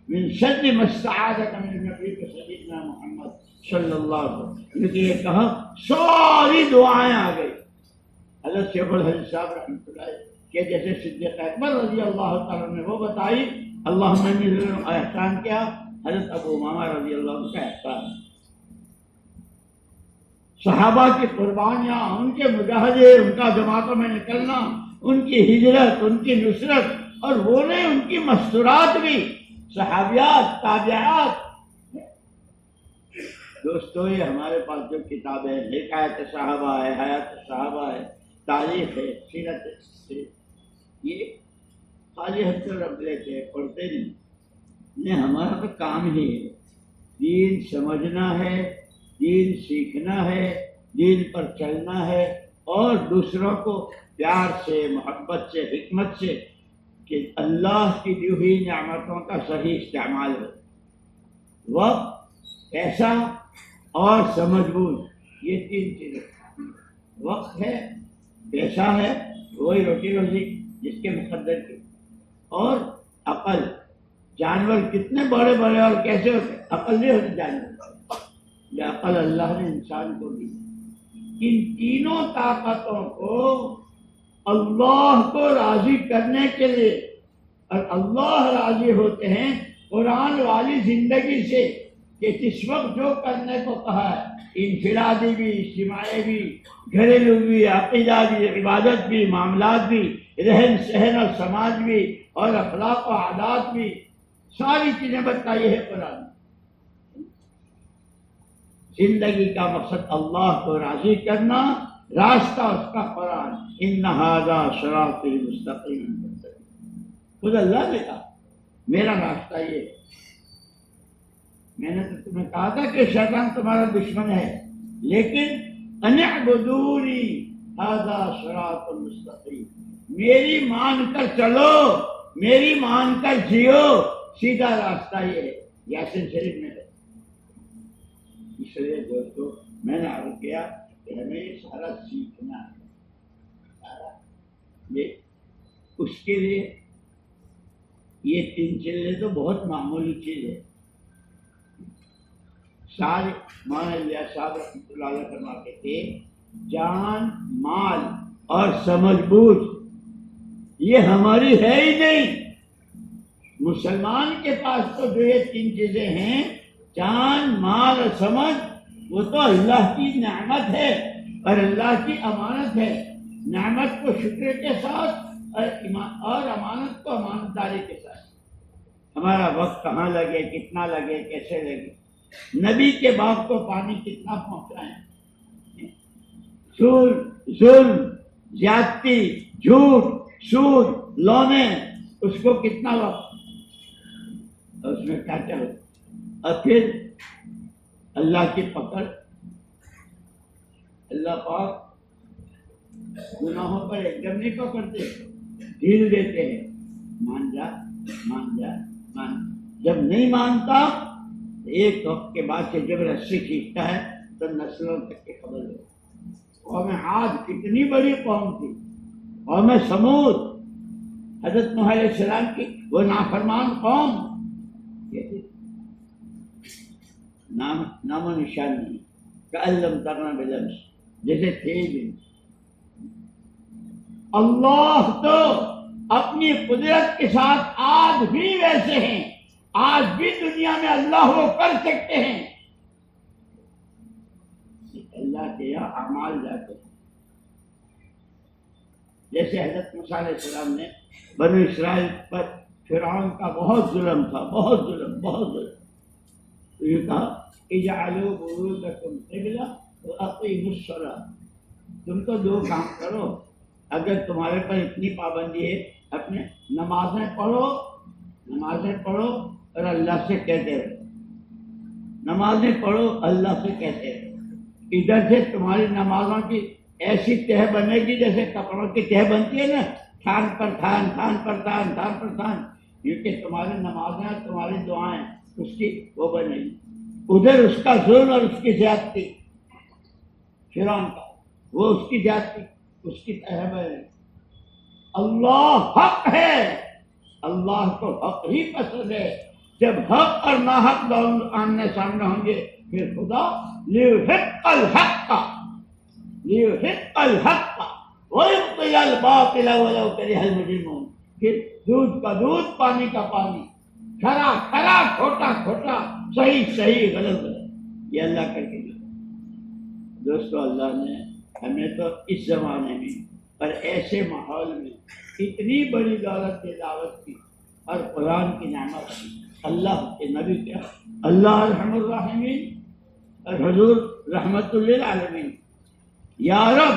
S1: من شر ما استعاذک من نبیک سیدنا محمد صلی اللہ علیہ وسلم۔ لیکن یہ کہا ساری دعائیں آ گئی۔ حضرت شیخ الحدیث صاحب رحمۃ اللہ علیہ کہ جیسے صدیق اکبر رضی اللہ تعالیٰ نے وہ بتائی، اللہم انی احسان کیا، حضرت ابو امامہ رضی اللہ عنہ کا احسان، صحابہ کی قربانیاں، ان کے مجاہدے، ان کا جماعتوں میں نکلنا، ان کی ہجرت، ان کی نصرت، اور وہ نہیں ان کی مستورات بھی، صحابیات، تابعات۔ دوستو یہ ہمارے پاس جو کتابیں ہیں، حکایت صحابہ ہے، حیات صحابہ ہے، تاریخ ہے، سیرت ہے، یہ خالی ہاتھ سے رکھ لیتے ہیں، پڑھتے نہیں، ہمارا تو کام ہی ہے دین سمجھنا ہے، دین سیکھنا ہے، دین پر چلنا ہے، اور دوسروں کو پیار سے، محبت سے، حکمت سے، کہ اللہ کی دی ہوئی نعمتوں کا صحیح استعمال ہو، وقت، پیسہ اور سمجھ بوجھ، یہ تین چیزیں، وقت ہے، پیسہ ہے، وہی روٹی روزی جس کے مقدر کی، اور عقل۔ جانور کتنے بڑے بڑے اور کیسے ہوتے، عقل نہیں ہوتی جانور، یہ عقل اللہ نے انسان کو دی۔ ان تینوں طاقتوں کو اللہ کو راضی کرنے کے لیے، اور اللہ راضی ہوتے ہیں قرآن والی زندگی سے، کہ جس وقت جو کرنے کو کہا ہے، انفرادی بھی، اجتماعی بھی، گھریلو بھی، عقیدہ بھی، عبادت بھی، معاملات بھی، رہن سہن اور سماج بھی، اور اخلاق و عادات بھی، ساری چیزیں بتائی ہے قرآن۔ زندگی کا مقصد اللہ کو راضی کرنا، راستہ اس کا قرآن، ان ھذا صراطی مستقیم، خود اللہ نے کہا میرا راستہ یہ ہے۔ میں نے تو تمہیں کہا تھا کہ شیطان تمہارا دشمن ہے، لیکن ان اعبدونی ھذا صراط مستقیم، میری مان کر چلو، میری مان کر جیو، سیدھا راستہ یہ ہے۔ یاسین شریف میں ہے۔ اس لیے دوستو میں نے عرض کیا کہ ہمیں یہ سارا سیکھنا ہے، یہ اس کے لیے یہ 3 چیزیں تو بہت معمولی چیز ہے۔ سارے مولانا الیاس صاحب رحمۃ اللہ علیہ فرماتے تھے جان، مال اور سمجھ بوجھ یہ ہماری ہے ہی نہیں۔ مسلمان کے پاس تو جو یہ 3 چیزیں ہیں، جان، مال اور سمجھ، وہ تو اللہ کی نعمت ہے اور اللہ کی امانت ہے۔ نعمت کو شکر کے ساتھ اور امانت کو امانت داری کے ساتھ۔ ہمارا وقت کہاں لگے، کتنا لگے، کیسے لگے، نبی کے باغ کو پانی کتنا پہنچائیں، ظلم، زیادتی، جھوٹ، سود، لونے، اس کو کتنا وقت، اس میں کیا کیا ہوتا، اور پھر اللہ کی پکڑ۔ اللہ پاک گناہوں پر ایک دم نہیں پکڑتے، ڈھیل دیتے ہیں، مان جا مان جا مان۔ جب نہیں مانتا ایک وقت کے بعد سے جب رسی کھینچتا ہے تو نسلوں تک کی خبر ہے۔ قوم عاد کتنی بڑی قوم تھی، قوم سمود، حضرت نوح علیہ السلام کی وہ نافرمان قوم، نام و نشان نہیں، کألم تغنا بالامس، جیسے تھے بھی۔ اللہ تو اپنی قدرت کے ساتھ آج بھی ویسے ہیں، آج بھی دنیا میں اللہ وہ کر سکتے ہیں۔ اللہ کے یہاں اعمال جاتے ہیں، جیسے حضرت موسیٰ علیہ السلام نے بنو اسرائیل پر فرعون کا بہت ظلم تھا، بہت ظلم، بہت ظلم، تو یہ کہا اجعلوا بيوتكم قبلة وأقيموا الصلاة، تم تو 2 کام کرو، اگر تمہارے پر اتنی پابندی ہے، اپنے نمازیں پڑھو اور اللہ سے کہتے رہو، نمازیں پڑھو اللہ سے کہتے رہو۔ ادھر سے تمہاری نمازوں کی ایسی تہ بنے گی جیسے کپڑوں کی تہ بنتی ہے نا، تھان پر تھان، تھان پر تھان، تھان پر تھان، کیونکہ تمہاری نمازیں، تمہاری دعائیں اس کی وہ بنے گی۔ ادھر اس کا ظلم اور اس کی زیادتی، فرعون کا وہ اس کی زیادتی، اس کی تہ بنے۔ اللہ حق ہے، اللہ کو حق ہی پسند ہے۔ جب حق اور ناحق دونوں آمنے سامنے ہوں گے پھر خدا لیحق الحق ویبطل الباطل ولو کرہ المجرمون، پھر دودھ کا دودھ، پانی کا پانی، کھرا کھرا، کھوٹا کھوٹا، صحیح صحیح، غلط غلط، یہ اللہ کر کے دیا۔ دوستو اللہ نے ہمیں تو اس زمانے میں اور ایسے ماحول میں اتنی بڑی دولت کی دعوت کی اور قرآن کی نعمت کی، اللہ کے نبی کیا، اللہ ارحم الراحمین اور حضور رحمت للعالمین، یا رب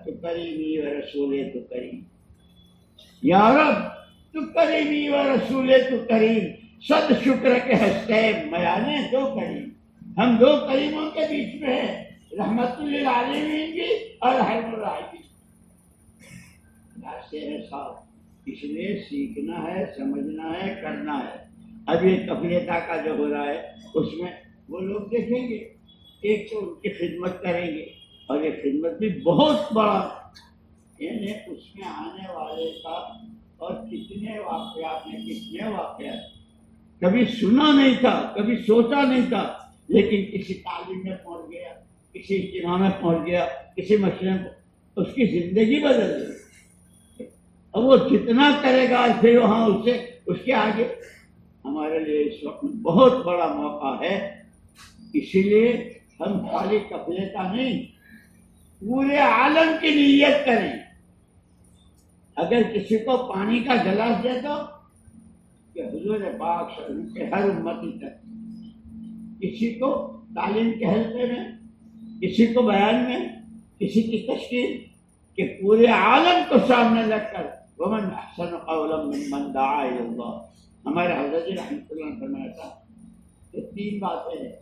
S1: تو کریمی و رسول تو کریم، یا رب تو کریمی و رسول تو کریم، صد شکر کے ہستے میانے 2 کریم، ہم 2 کریموں کے بیچ میں ہیں، رحمت للعالمین کی اور رحم الراحمین۔ راستے ہے صاحب، اس لیے سیکھنا ہے، سمجھنا ہے، کرنا ہے۔ اب یہ تفریحہ کا جو ہو رہا ہے اس میں وہ لوگ دیکھیں گے، ایک تو ان کی خدمت کریں گے، اور یہ خدمت بھی بہت بڑا، یعنی اس میں آنے والے کا اور کتنے واقعات کبھی سنا نہیں تھا، کبھی سوچا نہیں تھا، لیکن کسی تعلیم میں پہنچ گیا، کسی اجتماع میں پہنچ گیا، کسی مشورے میں، اس کی زندگی بدل گئی۔ اور وہ جتنا کرے گا پھر وہاں اس کے آگے ہمارے لیے اس وقت بہت بڑا موقع ہے، اسی لیے ہم خالی قبلے کا نہیں، پورے عالم کی نیت کریں۔ اگر کسی کو پانی کا گلاس دے دو کہ حضور پاک صلی اللہ علیہ وسلم کے ہر امتی تک، کسی کو تعلیم کے حلقے میں، کسی کو بیان میں، کسی کی تشکیل، کہ پورے عالم کو سامنے رکھ کر ومن احسن قولا ممن دعا الی اللہ۔ ہمارے حضرت جی رحمۃ اللہ نے فرمایا تھا کہ 3 باتیں ہیں۔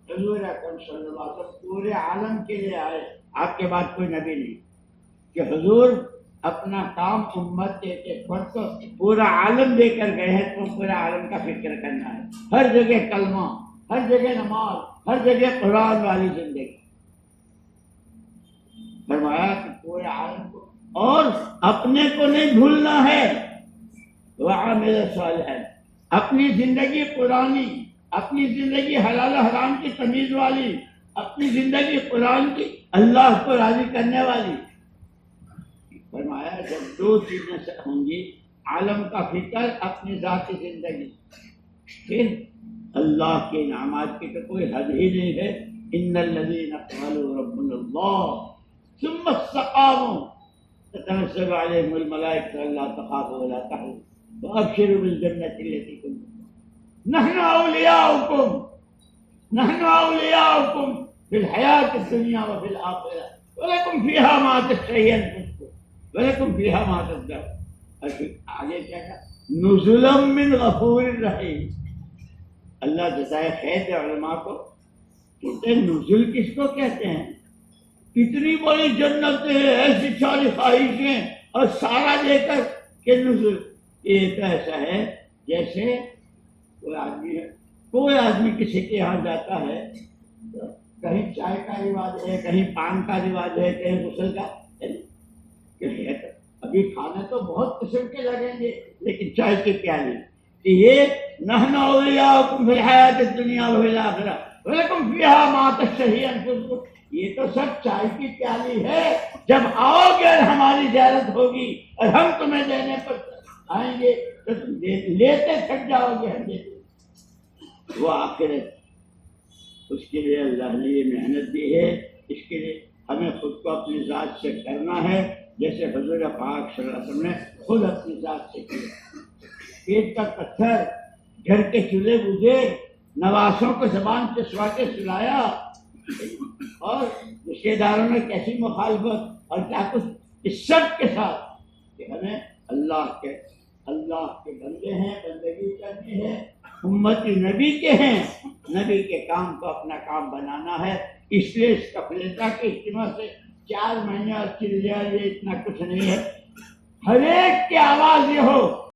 S1: حضور اکرم صلی اللہ علیہ وسلم پورے عالم کے لیے آئے، آپ کے بعد کوئی نبی نہیں، کہ حضور اپنا کام امت کے ایک فرد کو پورا عالم دے کر گئے ہیں، تو پورا عالم کا فکر کرنا ہے، ہر جگہ کلمہ، ہر جگہ نماز، ہر جگہ قرآن والی زندگی۔ فرمایا کہ پورے عالم کو، اور اپنے کو نہیں بھولنا ہے، وعامل صالحا، اپنی زندگی قرآنی، اپنی زندگی حلال و حرام کی تمیز والی، اپنی زندگی قرآن کی اللہ کو راضی کرنے والی۔ فرمایا جب 2 چیزیں ہوں گی، عالم کا فکر، اپنی ذاتی زندگی، پھر اللہ کے انعامات کی تو کوئی حد ہی نہیں ہے۔ ان الذین قالوا ربنا اللہ ثم استقاموا تتنزل علیہم الملائکۃ الا تخافوا ولا تحزنوا وابشروا بالجنۃ التي کنتم نحن اولیاؤکم فی الحیاۃ الدنیا وفی الآخرہ ولکم فیہا ما تشتہی انفسکم ولکم فیہا ما تدعون۔ آگے کیا کہا؟ نزلا من غفور رحیم۔ اللہ جزائے خیر دے علماء کو، کہتے ہیں نزول کس کو کہتے ہیں؟ اتنی بڑی جنتیں، ایسی ساری خواہشیں اور سارا دے کر کہ نزول، یہ تو ایسا ہے جیسے کوئی آدمی کسی کے یہاں جاتا ہے، کہیں چائے کا رواج ہے، کہیں پان کا رواج ہے، کہیں غسل کا، ابھی کھانے تو بہت قسم کے لگیں گے، لیکن چائے کی پیالی، کہ یہ نحن اولیاؤکم فی الحیاۃ الدنیا وفی الآخرہ ولکم فیہا ما تشتہی انفسکم، یہ تو سب چائے کی پیالی ہے۔ جب آؤ گے اور ہماری زیارت ہوگی اور ہم تمہیں دینے پر آئیں گے تو تم لیتے تھک جاؤ گے، ہم دیتے۔ وہ آخرت، اس کے لیے اللہ نے یہ محنت دی ہے، اس کے لیے ہمیں خود کو اپنی ذات سے کرنا ہے، جیسے حضور پاک صلی اللہ علیہ وسلم نے خود اپنی ذات سے کیا۔ پیٹ کا پتھر، گھر کے چولہے بجھے، نواسوں کو زبان چسوا کے سلایا، اور رشتے داروں نے کیسی مخالفت اور کیا کچھ، اس سب کے ساتھ کہ ہمیں اللہ کے بندے ہیں، بندگی کرنی ہے، امتی نبی کے ہیں، نبی کے کام کو اپنا کام بنانا ہے۔ اس لیے اس کفلیتا کے اجتماع سے 4 مہینے اور چل جائے، یہ اتنا کچھ نہیں ہے۔ ہر ایک کی آواز یہ ہو